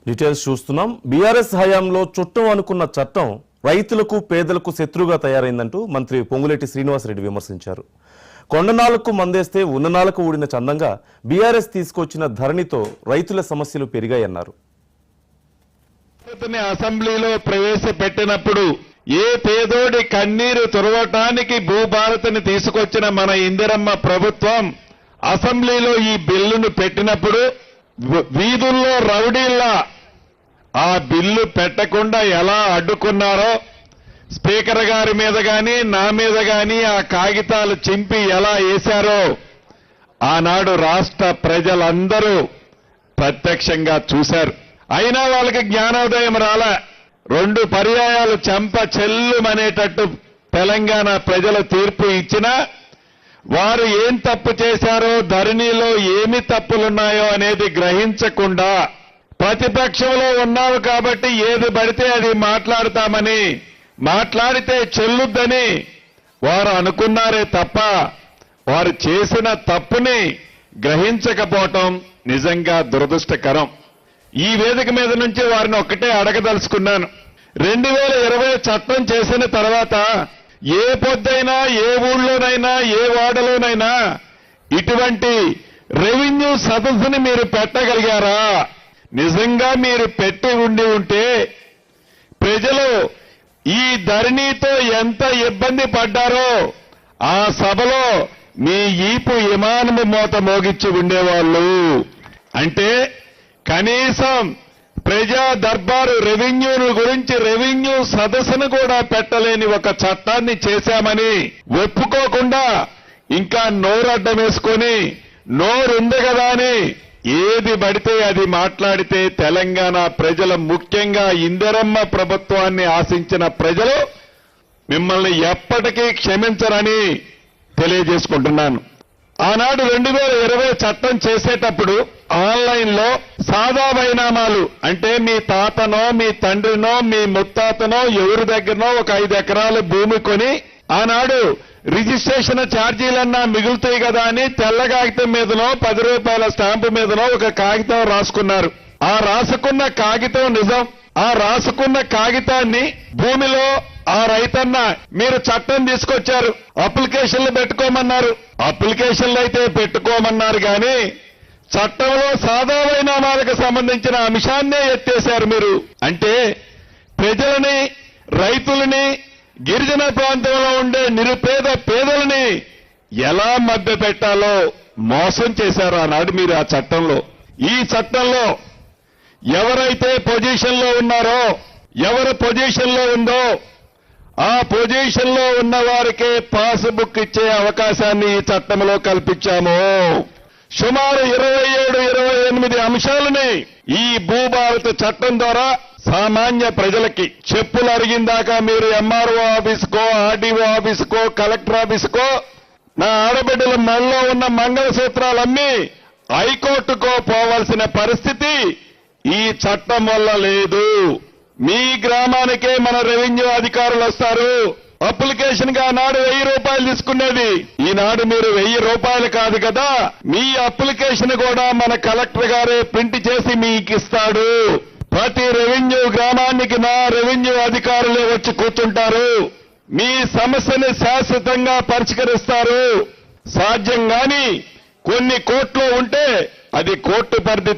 Details చూస్తున్నాం. BRS హయాంలో చుట్టం అనుకున్న చట్టం రైతులకు పేదలకు శత్రువుగా తయారైందంటూ మంత్రి పొంగులేటి శ్రీనివాసరెడ్డి విమర్శించారు. కొండనాలకు మందేస్తే ఉన్ననాలకు ఊడిన చందంగా బీఆర్ఎస్ తీసుకొచ్చిన ధరణితో రైతుల సమస్యలు పెరిగాయన్నారు. అసెంబ్లీలో ప్రవేశపెట్టినప్పుడు ఏ పేదోడి కన్నీరు తుడవటానికి భూభారతిని తీసుకొచ్చిన మన ఇందిరమ్మ ప్రభుత్వం అసెంబ్లీలో ఈ బిల్లును పెట్టినప్పుడు వీధుల్లో రౌడీల్లా ఆ బిల్లు పెట్టకుండా ఎలా అడ్డుకున్నారో, స్పీకర్ గారి మీద గాని నా మీద గాని ఆ కాగితాలు చింపి ఎలా వేశారో ఆనాడు రాష్ట్ర ప్రజలందరూ ప్రత్యక్షంగా చూశారు. అయినా వాళ్ళకి జ్ఞానోదయం రాలే. 2 పర్యాయాలు చెంప చెల్లుమనేటట్టు తెలంగాణ ప్రజల తీర్పు ఇచ్చినా వారు ఏం తప్పు చేశారో, ధరణిలో ఏమి తప్పులున్నాయో అనేది గ్రహించకుండా ప్రతిపక్షంలో ఉన్నావు కాబట్టి ఏది పడితే అది మాట్లాడతామని, మాట్లాడితే చెల్లుద్దని వారు అనుకున్నారే తప్ప వారు చేసిన తప్పుని గ్రహించకపోవటం నిజంగా దురదృష్టకరం. ఈ వేదిక మీద నుంచి వారిని ఒక్కటే అడగదలుచుకున్నాను. 2020 చట్టం చేసిన తర్వాత ఏ పొద్దైనా, ఏ ఊళ్ళోనైనా, ఏ వాడలోనైనా ఇటువంటి రెవెన్యూ సదస్సుని మీరు పెట్టగలిగారా? నిజంగా మీరు పెట్టి ఉంటే ప్రజలు ఈ ధరణితో ఎంత ఇబ్బంది పడ్డారో ఆ సభలో మీ ఈపు విమానము మోత మోగిచ్చి ఉండేవాళ్ళు. అంటే కనీసం ప్రజా దర్బారు రెవెన్యూను గురించి రెవెన్యూ సదస్సును కూడా పెట్టలేని ఒక చట్టాన్ని చేశామని ఒప్పుకోకుండా ఇంకా నోరడ్డం వేసుకొని నోరుంది కదా అని ఏది పడితే అది మాట్లాడితే తెలంగాణ ప్రజలు, ముఖ్యంగా ఇందిరమ్మ ప్రభుత్వాన్ని ఆశించిన ప్రజలు మిమ్మల్ని ఎప్పటికీ క్షమించరని తెలియజేసుకుంటున్నాను. ఆనాడు 2020 చట్టం చేసేటప్పుడు ఆన్లైన్లో సాదా బైనామాలు అంటే మీ తాతనో, మీ తండ్రినో, మీ ముత్తాతనో ఎవరి దగ్గరనో ఒక 5 ఎకరాల భూమి కొని ఆనాడు రిజిస్ట్రేషన్ ఛార్జీలన్నా మిగులుతాయి కదా అని తెల్ల కాగితం మీదనో 10 రూపాయల స్టాంపు మీదనో ఒక కాగితం రాసుకున్నారు. ఆ రాసుకున్న కాగితం నిజం. ఆ రాసుకున్న కాగితాన్ని భూమిలో ఆ రైతన్న మీరు చట్టం తీసుకొచ్చారు, అప్లికేషన్లు పెట్టుకోమన్నారు. అప్లికేషన్లు అయితే పెట్టుకోమన్నారు కానీ చట్టంలో సాదా బైనామాలకు సంబంధించిన అంశాన్నే ఎత్తేశారు మీరు. అంటే ప్రజలని, రైతులని, గిరిజన ప్రాంతంలో ఉండే నిరుపేద పేదలని ఎలా మభ్య పెట్టాలో మోసం చేశారు ఆనాడు మీరు ఆ చట్టంలో. ఈ చట్టంలో ఎవరైతే పొజిషన్లో ఉన్నారో, ఎవరు పొజిషన్లో ఉందో ఆ పొజిషన్లో ఉన్న వారికే పాస్బుక్ ఇచ్చే అవకాశాన్ని ఈ చట్టంలో కల్పించాము. సుమారు 27-28 అంశాలని ఈ భూభారత చట్టం ద్వారా సామాన్య ప్రజలకి చెప్పులు అరిగిందాకా మీరు ఎంఆర్ఓ ఆఫీసుకో, ఆర్డీఓ ఆఫీసుకో, కలెక్టర్ ఆఫీసుకో నా ఆడబిడ్డల మెడలో ఉన్న మంగళసూత్రాలన్నీ హైకోర్టుకో పోవాల్సిన పరిస్థితి ఈ చట్టం వల్ల లేదు. మీ గ్రామానికే మన రెవెన్యూ అధికారులు వస్తారు. అప్లికేషన్ గా నాడు 1000 రూపాయలు తీసుకునేది ఈనాడు మీరు 1000 రూపాయలు కాదు కదా, మీ అప్లికేషన్ కూడా మన కలెక్టర్ గారే ప్రింట్ చేసి మీకు ఇస్తాడు. ప్రతి రెవెన్యూ గ్రామానికి నా రెవెన్యూ అధికారులే వచ్చి కూర్చుంటారు. మీ సమస్యని శాశ్వతంగా పరిష్కరిస్తారు. సాధ్యం గాని కొన్ని కోర్టులో ఉంటే అది కోర్టు పరిధి